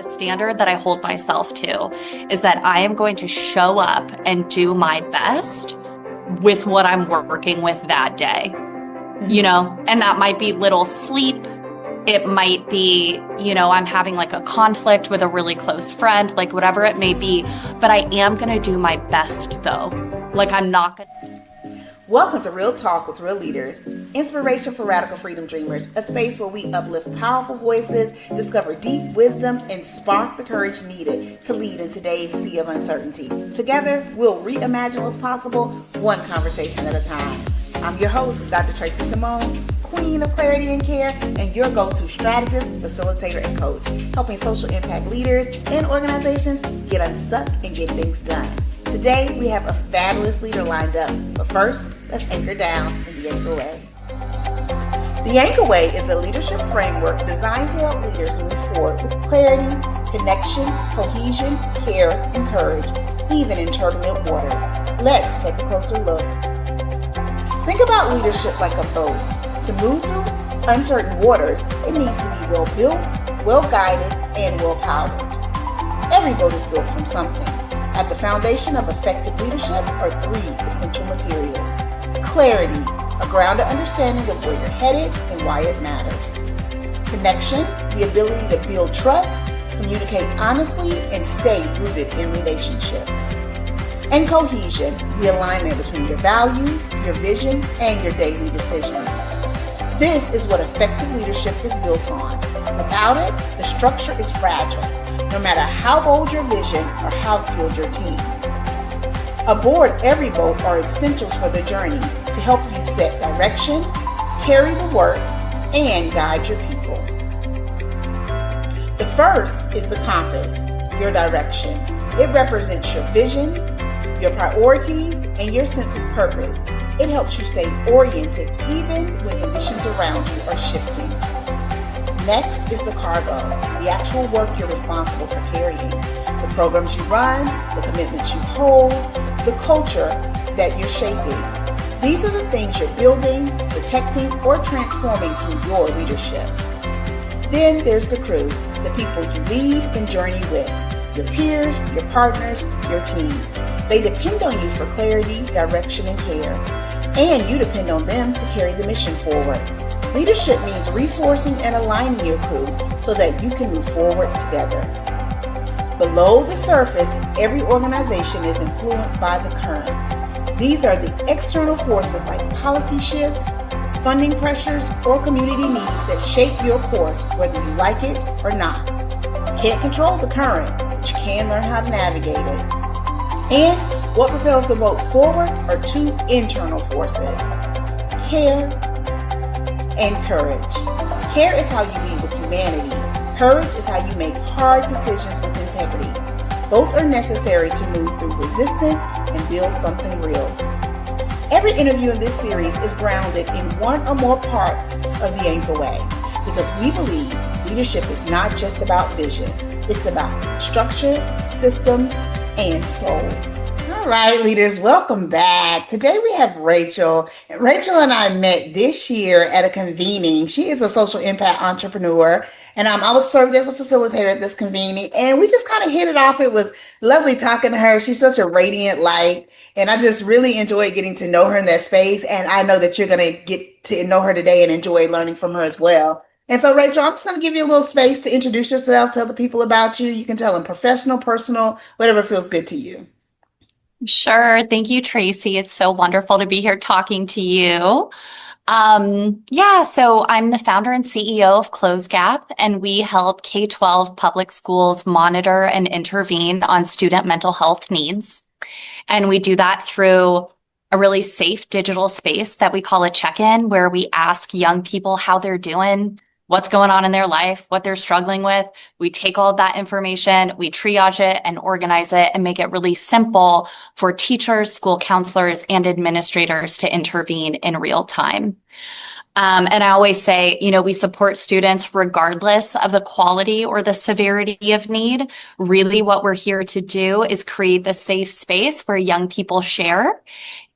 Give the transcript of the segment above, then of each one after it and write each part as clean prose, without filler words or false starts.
the standard that I hold myself to is that I am going to show up and do my best with what I'm working with that day, and that might be little sleep. It might be, I'm having like a conflict with a really close friend, like whatever it may be, but I am going to do my best though. Like I'm not going to. Welcome to Real Talk with Real Leaders, inspiration for radical freedom dreamers, a space where we uplift powerful voices, discover deep wisdom, and spark the courage needed to lead in today's sea of uncertainty. Together, we'll reimagine what's possible, one conversation at a time. I'm your host, Dr. Tracey Samone, Queen of Clarity and Care, and your go-to strategist, facilitator, and coach, helping social impact leaders and organizations get unstuck and get things done. Today, we have a fabulous leader lined up, but first, let's anchor down in the Anchor Way. The Anchor Way is a leadership framework designed to help leaders move forward with clarity, connection, cohesion, care, and courage, even in turbulent waters. Let's take a closer look. Think about leadership like a boat. To move through uncertain waters, it needs to be well-built, well-guided, and well-powered. Every boat is built from something. At the foundation of effective leadership are three essential materials. Clarity, a grounded understanding of where you're headed and why it matters. Connection, the ability to build trust, communicate honestly, and stay rooted in relationships. And cohesion, the alignment between your values, your vision, and your daily decisions. This is what effective leadership is built on. Without it, the structure is fragile, no matter how bold your vision or how skilled your team. Aboard every boat are essentials for the journey to help you set direction, carry the work, and guide your people. The first is the compass, your direction. It represents your vision, your priorities, and your sense of purpose. It helps you stay oriented even when conditions around you are shifting. Next is the cargo, the actual work you're responsible for carrying, the programs you run, the commitments you hold, the culture that you're shaping. These are the things you're building, protecting, or transforming through your leadership. Then there's the crew, the people you lead and journey with, your peers, your partners, your team. They depend on you for clarity, direction, and care. And you depend on them to carry the mission forward. Leadership means resourcing and aligning your crew so that you can move forward together. Below the surface, every organization is influenced by the current. These are the external forces like policy shifts, funding pressures, or community needs that shape your course whether you like it or not. You can't control the current, but you can learn how to navigate it. And what propels the boat forward are two internal forces, care and courage. Care is how you lead with humanity. Courage is how you make hard decisions with integrity. Both are necessary to move through resistance and build something real. Every interview in this series is grounded in one or more parts of the Anchor Way because we believe leadership is not just about vision. It's about structure, systems, and soul. All right, leaders, welcome back. Today we have Rachel. Rachel and I met this year at a convening. She is a social impact entrepreneur, and I was served as a facilitator at this convening, and we just kind of hit it off. It was lovely talking to her. She's such a radiant light, and I just really enjoyed getting to know her in that space, and I know that you're going to get to know her today and enjoy learning from her as well. And so, Rachel, I'm just going to give you a little space to introduce yourself, tell the people about you. You can tell them professional, personal, whatever feels good to you. Sure. Thank you, Tracy. It's so wonderful to be here talking to you. So I'm the founder and CEO of Closegap, and we help K-12 public schools monitor and intervene on student mental health needs. And we do that through a really safe digital space that we call a check-in, where we ask young people how they're doing, what's going on in their life, what they're struggling with. We take all of that information, we triage it and organize it and make it really simple for teachers, school counselors, and administrators to intervene in real time. And I always say, we support students regardless of the quality or the severity of need. Really, what we're here to do is create the safe space where young people share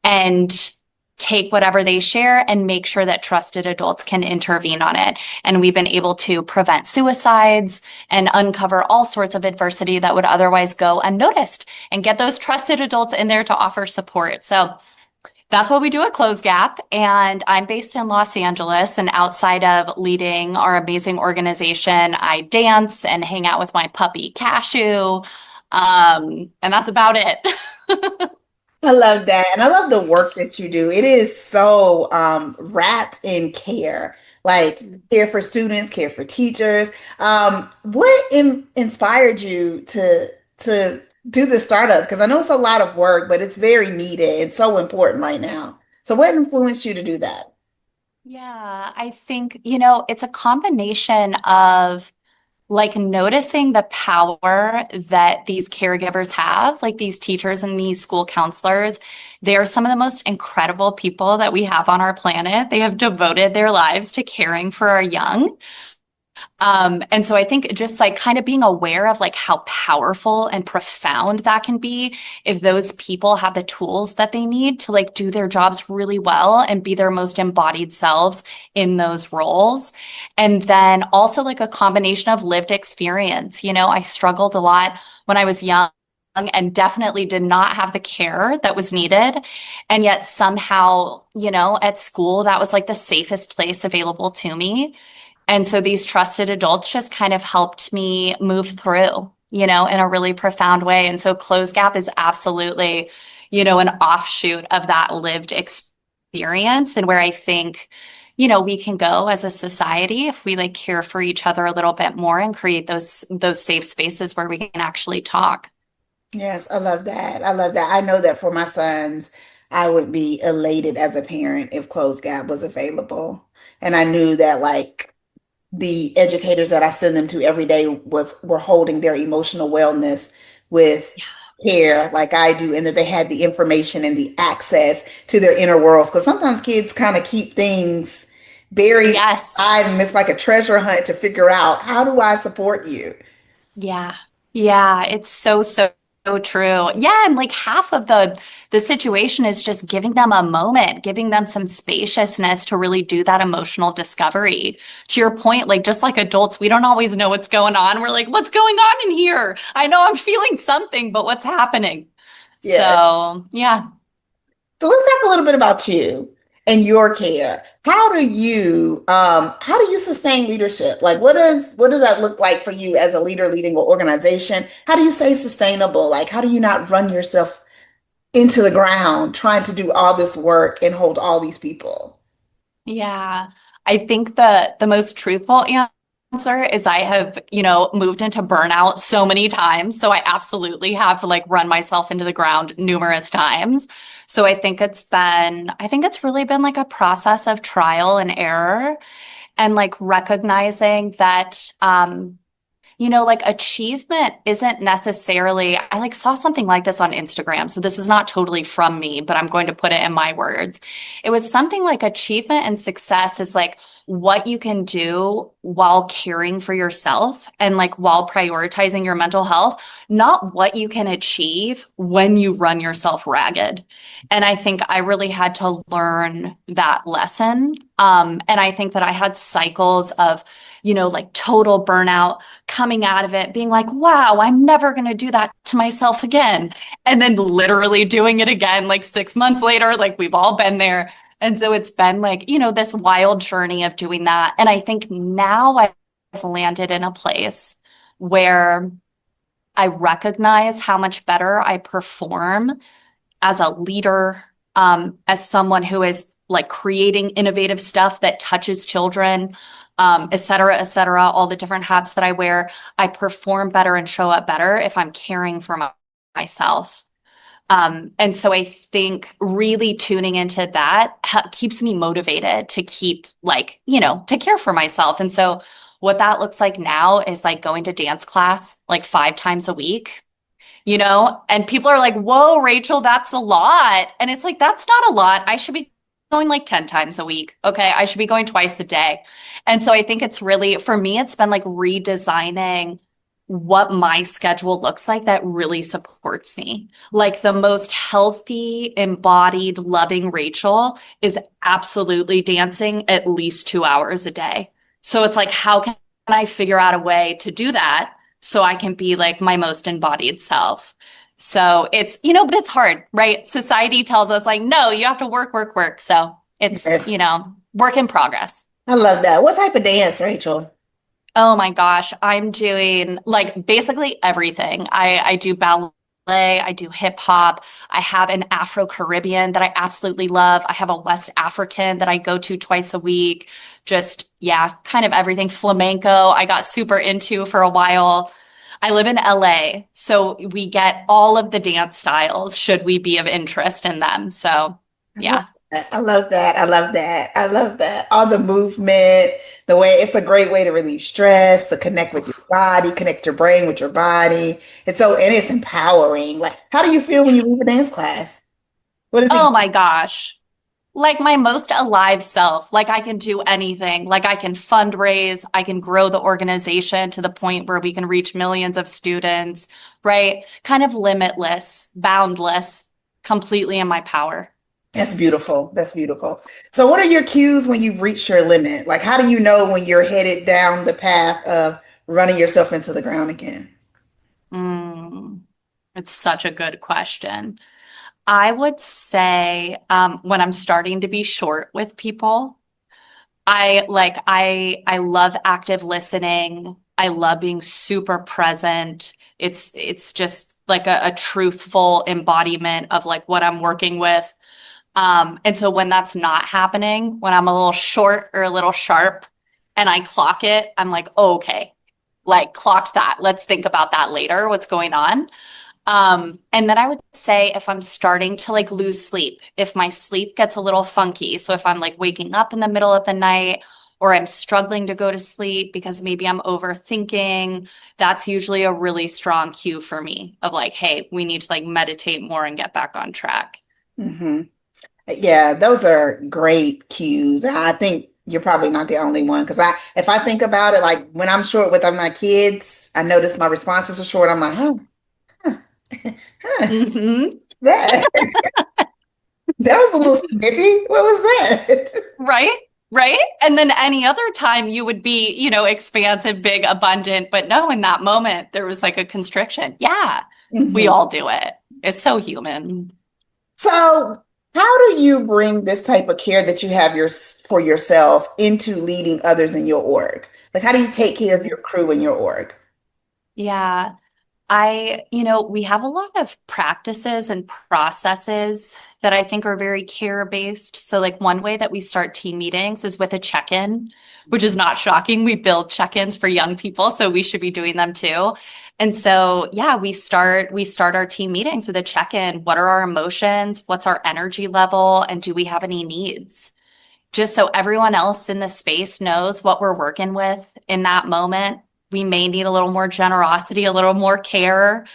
and take whatever they share and make sure that trusted adults can intervene on it. And we've been able to prevent suicides and uncover all sorts of adversity that would otherwise go unnoticed and get those trusted adults in there to offer support. So that's what we do at Close Gap. And I'm based in Los Angeles. And outside of leading our amazing organization, I dance and hang out with my puppy, Cashew. And that's about it. I love that. And I love the work that you do. It is so wrapped in care, like care for students, care for teachers. What inspired you to do the startup? Because I know it's a lot of work, but it's very needed and so important right now. So what influenced you to do that? Yeah, I think, it's a combination of like noticing the power that these caregivers have, like these teachers and these school counselors. They are some of the most incredible people that we have on our planet. They have devoted their lives to caring for our young. And so I think just like kind of being aware of like how powerful and profound that can be if those people have the tools that they need to like do their jobs really well and be their most embodied selves in those roles. And then also like a combination of lived experience. I struggled a lot when I was young and definitely did not have the care that was needed. And yet somehow, at school, that was like the safest place available to me. And so these trusted adults just kind of helped me move through, in a really profound way. And so Close Gap is absolutely, an offshoot of that lived experience and where I think, we can go as a society if we like care for each other a little bit more and create those safe spaces where we can actually talk. Yes, I love that. I love that. I know that for my sons, I would be elated as a parent if Closed Gap was available. And I knew that like the educators that I send them to every day were holding their emotional wellness with care like I do, and that they had the information and the access to their inner worlds. Because sometimes kids kind of keep things buried Yes. inside, and it's like a treasure hunt to figure out how do I support you? Yeah. Yeah, it's so true. Yeah, and like half of the situation is just giving them a moment, giving them some spaciousness to really do that emotional discovery. To your point, like just like adults, we don't always know what's going on. We're like, what's going on in here? I know I'm feeling something, but what's happening? Yeah. So, yeah. So let's talk a little bit about you and your care. How do you sustain leadership? Like what does that look like for you as a leader leading an organization? How do you stay sustainable? Like how do you not run yourself into the ground trying to do all this work and hold all these people? Yeah, I think the most truthful answer is I have, moved into burnout so many times. So I absolutely have like run myself into the ground numerous times. So I think it's really been like a process of trial and error and like recognizing that like achievement isn't necessarily, I like saw something like this on Instagram. So this is not totally from me, but I'm going to put it in my words. It was something like achievement and success is like what you can do while caring for yourself and like while prioritizing your mental health, not what you can achieve when you run yourself ragged. And I think I really had to learn that lesson. And I think that I had cycles of, like total burnout coming out of it, being like, wow, I'm never going to do that to myself again. And then literally doing it again, like 6 months later, like we've all been there. And so it's been like, this wild journey of doing that. And I think now I've landed in a place where I recognize how much better I perform as a leader, as someone who is like creating innovative stuff that touches children, et cetera, all the different hats that I wear. I perform better and show up better if I'm caring for myself. And so I think really tuning into that keeps me motivated to keep like, to care for myself. And so what that looks like now is like going to dance class like 5 times a week, and people are like, whoa, Rachel, that's a lot. And it's like, that's not a lot. I should be going like 10 times a week. Okay. I should be going twice a day. And so I think it's really, for me, it's been like redesigning what my schedule looks like that really supports me. Like the most healthy, embodied, loving Rachel is absolutely dancing at least 2 hours a day. So it's like, how can I figure out a way to do that so I can be like my most embodied self? So it's, but it's hard, right? Society tells us like, no, you have to work, work, work. So it's, Yes. work in progress. I love that. What type of dance, Rachel? Oh my gosh, I'm doing like basically everything. I do ballet, I do hip hop. I have an Afro-Caribbean that I absolutely love. I have a West African that I go to twice a week. Just, yeah, kind of everything. Flamenco, I got super into for a while. I live in LA, so we get all of the dance styles should we be of interest in them. So, I love yeah. that. I love that. I love that. I love that. All the movement, the way it's a great way to relieve stress, to connect with your body, connect your brain with your body. And it's empowering. Like, how do you feel when you leave a dance class? What is it? Oh my gosh. Like my most alive self, like I can do anything, like I can fundraise, I can grow the organization to the point where we can reach millions of students, right? Kind of limitless, boundless, completely in my power. That's beautiful. That's beautiful. So, what are your cues when you've reached your limit? Like, how do you know when you're headed down the path of running yourself into the ground again? Mm, it's such a good question. I would say when I'm starting to be short with people, I love active listening. I love being super present. It's just like a truthful embodiment of like what I'm working with. And so when that's not happening, when I'm a little short or a little sharp and I clock it, I'm like, oh, okay, like clocked that. Let's think about that later. What's going on? And then I would say if I'm starting to like lose sleep, if my sleep gets a little funky, so if I'm like waking up in the middle of the night or I'm struggling to go to sleep because maybe I'm overthinking, that's usually a really strong cue for me of like, hey, we need to like meditate more and get back on track. Hmm. Yeah, those are great cues. I think you're probably not the only one because if I think about it, like when I'm short with my kids, I notice my responses are short. I'm like, huh, huh, Hmm. that that was a little snippy. What was that? Right? Right? And then any other time you would be, expansive, big, abundant, but no, in that moment there was like a constriction. Yeah, we Mhm. all do it. It's so human. So, how do you bring this type of care that you have for yourself into leading others in your org? Like, how do you take care of your crew in your org? Yeah. We have a lot of practices and processes that I think are very care based. So, like, one way that we start team meetings is with a check in, which is not shocking. We build check ins for young people, so we should be doing them too. And so, yeah, we start our team meetings with a check in. What are our emotions? What's our energy level? And do we have any needs? Just so everyone else in the space knows what we're working with in that moment. We may need a little more generosity, a little more care.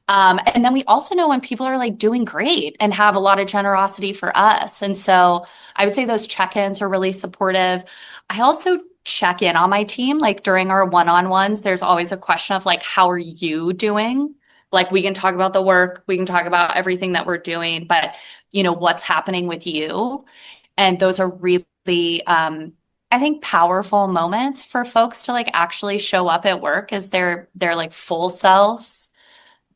And then we also know when people are like doing great and have a lot of generosity for us. And so I would say those check-ins are really supportive. I also check in on my team, like during our one-on-ones, there's always a question of like, how are you doing? Like we can talk about the work, we can talk about everything that we're doing, but what's happening with you? And those are really, I think, powerful moments for folks to like actually show up at work as their like full selves.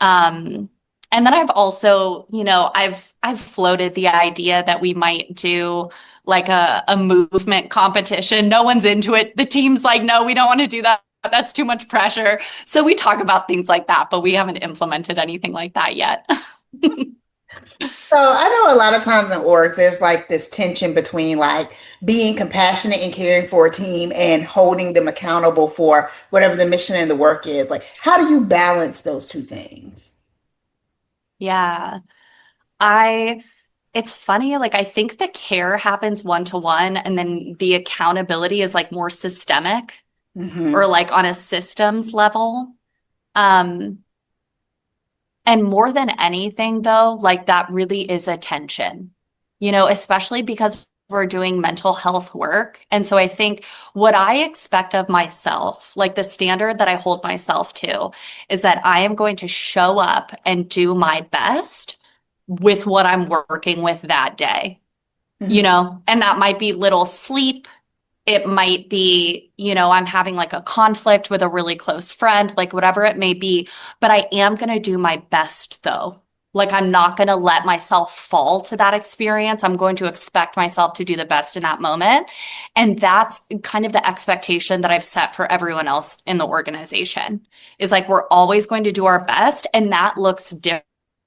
Um, and then I've also, I've floated the idea that we might do like a movement competition. No one's into it. The team's like, no, we don't want to do that. That's too much pressure. So we talk about things like that, but we haven't implemented anything like that yet. So I know a lot of times in orgs, there's like this tension between like being compassionate and caring for a team and holding them accountable for whatever the mission and the work is. Like, how do you balance those two things? Yeah. I It's funny, like I think the care happens one to one, and then the accountability is like more systemic or Hmm. like on a systems level. Um, and more than anything, though, like that really is a tension, especially because doing mental health work. And so I think what I expect of myself, like the standard that I hold myself to, is that I am going to show up and do my best with what I'm working with that day, Mhm. and that might be little sleep. It might be, I'm having like a conflict with a really close friend, like whatever it may be. But I am going to do my best though. Like I'm not going to let myself fall to that experience. I'm going to expect myself to do the best in that moment. And that's kind of the expectation that I've set for everyone else in the organization is like we're always going to do our best. And that looks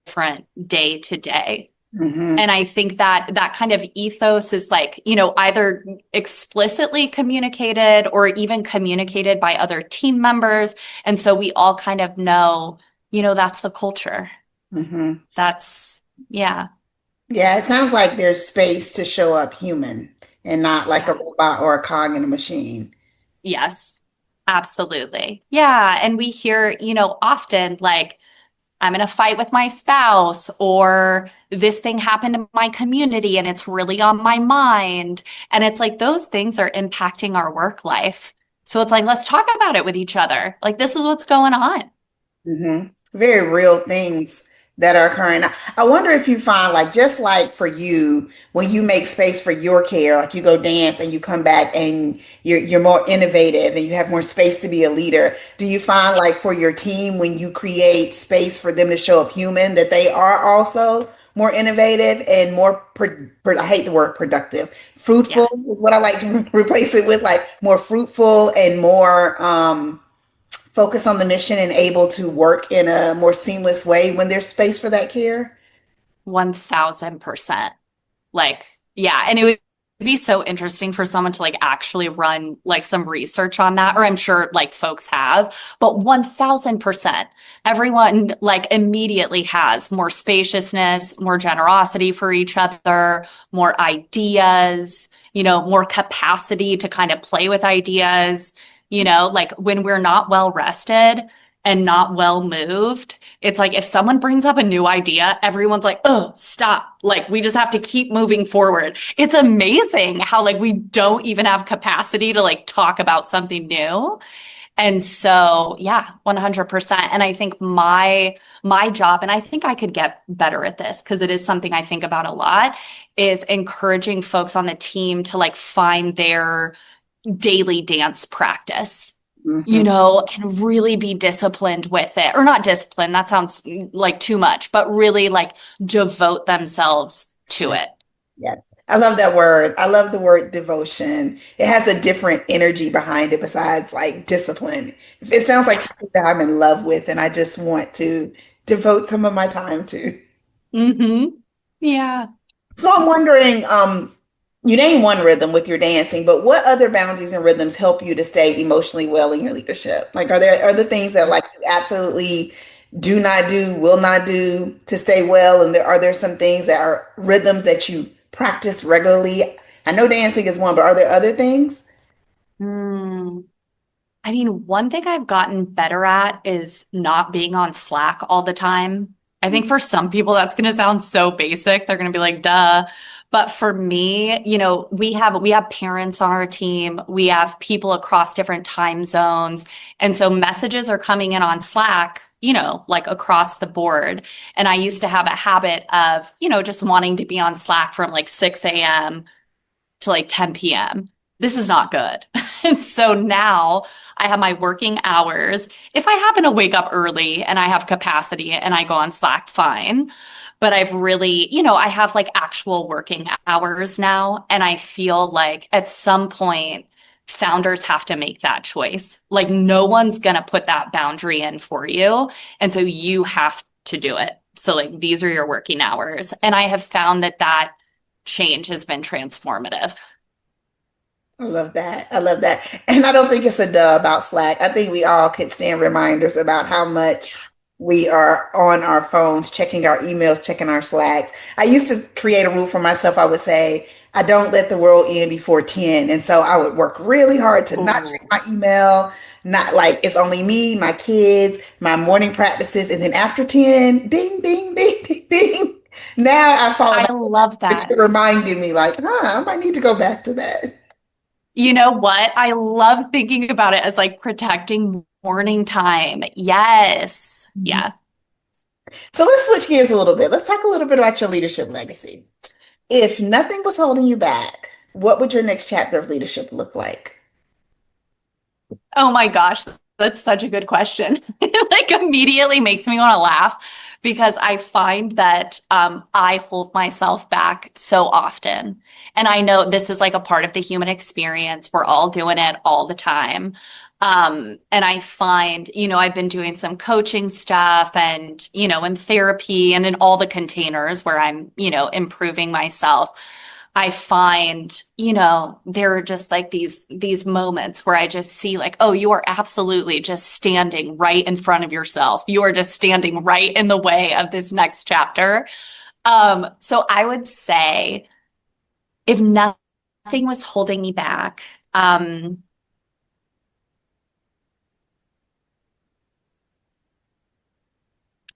different day to day. Mhm. And I think that that kind of ethos is like, either explicitly communicated or even communicated by other team members. And so we all kind of know, that's the culture. Mhm. That's, yeah, Yeah, it sounds like there's space to show up human and not like a yeah, robot or a cog in a machine. yes, absolutely. Yeah. And we hear, often like, I'm in a fight with my spouse, or this thing happened in my community and it's really on my mind. And it's like those things are impacting our work life. So it's like, let's talk about it with each other. Like, this is what's going on. Very real things that are occurring. I wonder if you find like just like for you, when you make space for your care, like you go dance and you come back and you're more innovative and you have more space to be a leader. Do you find like for your team when you create space for them to show up human that they are also more innovative and more I hate the word productive. Fruitful Yeah. is what I like to replace it with, like more fruitful and more focus on the mission and able to work in a more seamless way when there's space for that care. 1000%. Like, yeah. And it would be so interesting for someone to like actually run like some research on that, or I'm sure like folks have, but 1000%, everyone like immediately has more spaciousness, more generosity for each other, more ideas, more capacity to kind of play with ideas, like when we're not well rested and not well moved. It's like if someone brings up a new idea, everyone's like, oh, stop. Like we just have to keep moving forward. It's amazing how like we don't even have capacity to like talk about something new. And so, yeah, 100%. And I think my job, and I think I could get better at this because it is something I think about a lot, is encouraging folks on the team to like find their daily dance practice, Hmm. and really be disciplined with it. Or not disciplined, that sounds like too much, but really like devote themselves to it. Yeah. I love that word. I love the word devotion. It has a different energy behind it besides like discipline. It sounds like Yeah. something that I'm in love with and I just want to devote some of my time to. Yeah. So I'm wondering, you name one rhythm with your dancing, but what other boundaries and rhythms help you to stay emotionally well in your leadership? Like, are there things that like you absolutely do not do, will not do to stay well? And are there some things that are rhythms that you practice regularly? I know dancing is one, but are there other things? Hmm. I mean, one thing I've gotten better at is not being on Slack all the time. I think for some people that's going to sound so basic. They're going to be like, duh. But for me, we have parents on our team. We have people across different time zones. And so messages are coming in on Slack, like across the board. And I used to have a habit of, just wanting to be on Slack from like 6 a.m. to like 10 p.m. This is not good. And so now I have my working hours. If I happen to wake up early and I have capacity and I go on Slack, fine. But I've really, I have like actual working hours now. And I feel like at some point, founders have to make that choice. Like no one's going to put that boundary in for you. And so you have to do it. So like these are your working hours. And I have found that that change has been transformative. I love that. I love that. And I don't think it's a duh about Slack. I think we all could stand reminders about how much we are on our phones, checking our emails, checking our Slacks. I used to create a rule for myself. I would say, I don't let the world end before 10. And so I would work really hard to not check Oh, my email, not like it's only me, my kids, my morning practices. And then after 10, ding, ding, ding, ding, ding. Now I follow I that. love It's that. reminding me, like, I might need to go back to that. You know what? I love thinking about it as like protecting morning time. Yes. Mhm. Yeah. So let's switch gears a little bit. Let's talk a little bit about your leadership legacy. If nothing was holding you back, what would your next chapter of leadership look like? Oh my gosh, that's such a good question. It like immediately makes me want to laugh because I find that I hold myself back so often. And I know this is like a part of the human experience. We're all doing it all the time. And I find, I've been doing some coaching stuff and, in therapy and in all the containers where I'm, improving myself. I find, there are just like these moments where I just see like, oh, you are absolutely just standing right in front of yourself. You are just standing right in the way of this next chapter. So I would say if nothing was holding me back,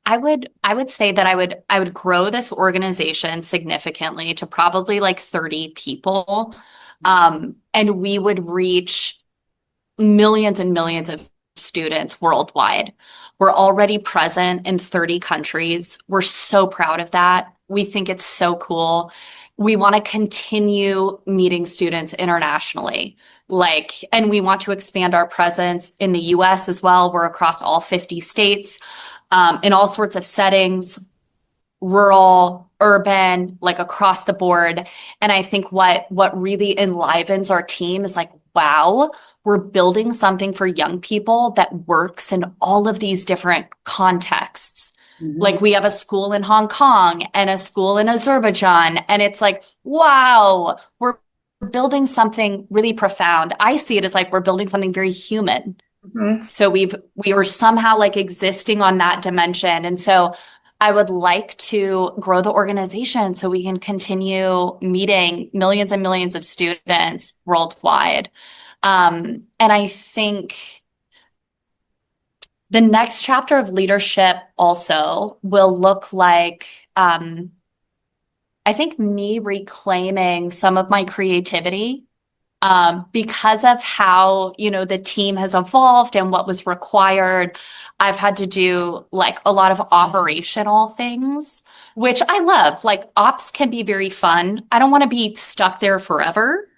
I would say that I would grow this organization significantly to probably like 30 people. And we would reach millions and millions of students worldwide. We're already present in 30 countries. We're so proud of that. We think it's so cool. We want to continue meeting students internationally. And we want to expand our presence in the US as well. We're across all 50 states, in all sorts of settings, rural, urban, like across the board. And I think what really enlivens our team is like, wow, we're building something for young people that works in all of these different contexts. Mhm. Like we have a school in Hong Kong and a school in Azerbaijan, and it's like, wow, we're building something really profound. I see it as like we're building something very human. Mhm. So we were somehow like existing on that dimension. And so I would like to grow the organization so we can continue meeting millions and millions of students worldwide. And I think the next chapter of leadership also will look like, I think me reclaiming some of my creativity, because of how, the team has evolved and what was required. I've had to do like a lot of operational things, which I love. Like ops can be very fun. I don't want to be stuck there forever.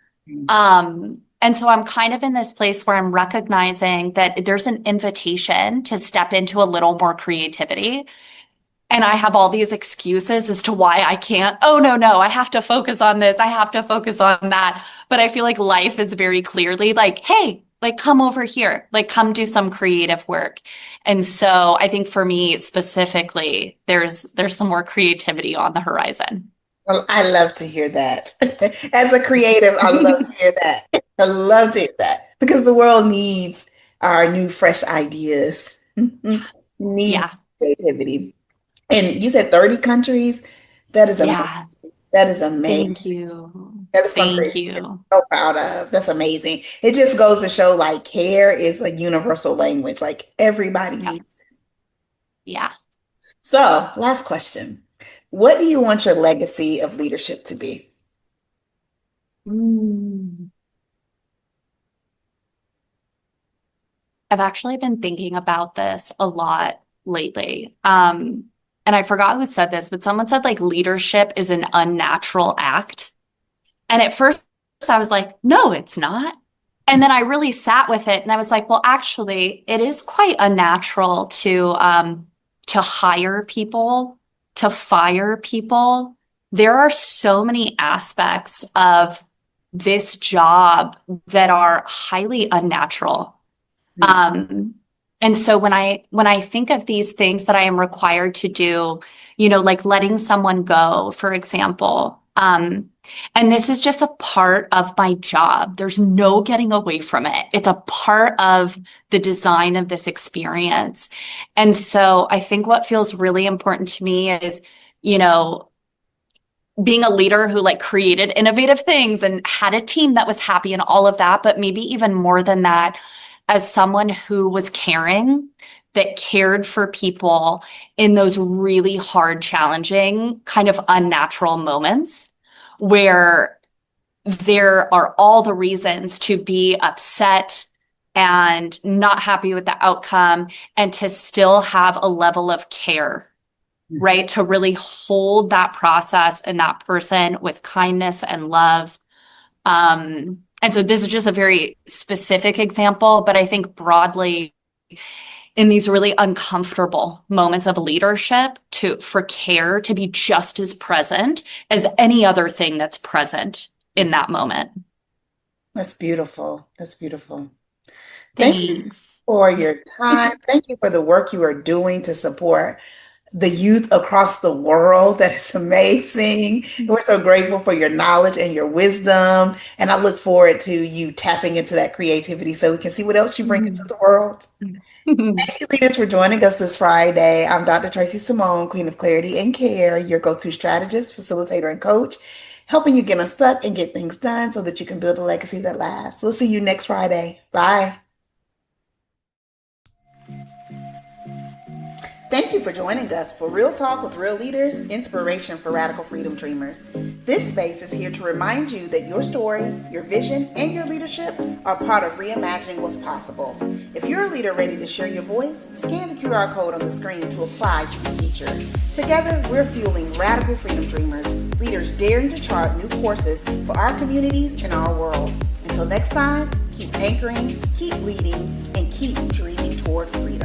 And so I'm kind of in this place where I'm recognizing that there's an invitation to step into a little more creativity. And I have all these excuses as to why I can't. Oh, no, no, I have to focus on this. I have to focus on that. But I feel like life is very clearly like, hey, like come over here, like come do some creative work. And so I think for me specifically, there's some more creativity on the horizon. Well, I love to hear that. As a creative, I love to hear that. I love to hear that because the world needs our new, fresh ideas, need Yeah. creativity. And you said 30 countries. That is amazing. Yeah. That is amazing. Thank you. That is something Thank I'm you. so proud of. That's amazing. It just goes to show like care is a universal language. Like everybody Yep. needs. Yeah. So, last question. What do you want your legacy of leadership to be? Mm. I've actually been thinking about this a lot lately. And I forgot who said this, but someone said like leadership is an unnatural act. And at first I was like, no, it's not. And then I really sat with it and I was like, well, actually, it is quite unnatural to hire people, to fire people. There are so many aspects of this job that are highly unnatural. Hmm. Um, and so when I think of these things that I am required to do, like letting someone go, for example, and this is just a part of my job. There's no getting away from it. It's a part of the design of this experience. And so I think what feels really important to me is, you know, being a leader who like created innovative things and had a team that was happy and all of that, but maybe even more than that, as someone who was caring, that cared for people in those really hard, challenging, kind of unnatural moments where there are all the reasons to be upset and not happy with the outcome and to still have a level of care, right? To really hold that process and that person with kindness and love. And so this is just a very specific example, but I think broadly in these really uncomfortable moments of leadership for care to be just as present as any other thing that's present in that moment. That's beautiful. That's beautiful. Thank you Thanks. for your time. Thank you for the work you are doing to support the youth across the world. That is amazing. We're so grateful for your knowledge and your wisdom. And I look forward to you tapping into that creativity so we can see what else you bring into the world. Thank you, leaders, for joining us this Friday. I'm Dr. Tracey Samone, Queen of Clarity and Care, your go-to strategist, facilitator, and coach, helping you get unstuck and get things done so that you can build a legacy that lasts. We'll see you next Friday. Bye. Thank you for joining us for Real Talk with Real Leaders, Inspiration for Radical Freedom Dreamers. This space is here to remind you that your story, your vision, and your leadership are part of reimagining what's possible. If you're a leader ready to share your voice, scan the QR code on the screen to apply to be featured. Together, we're fueling radical freedom dreamers, leaders daring to chart new courses for our communities and our world. Until next time, keep anchoring, keep leading, and keep dreaming toward freedom.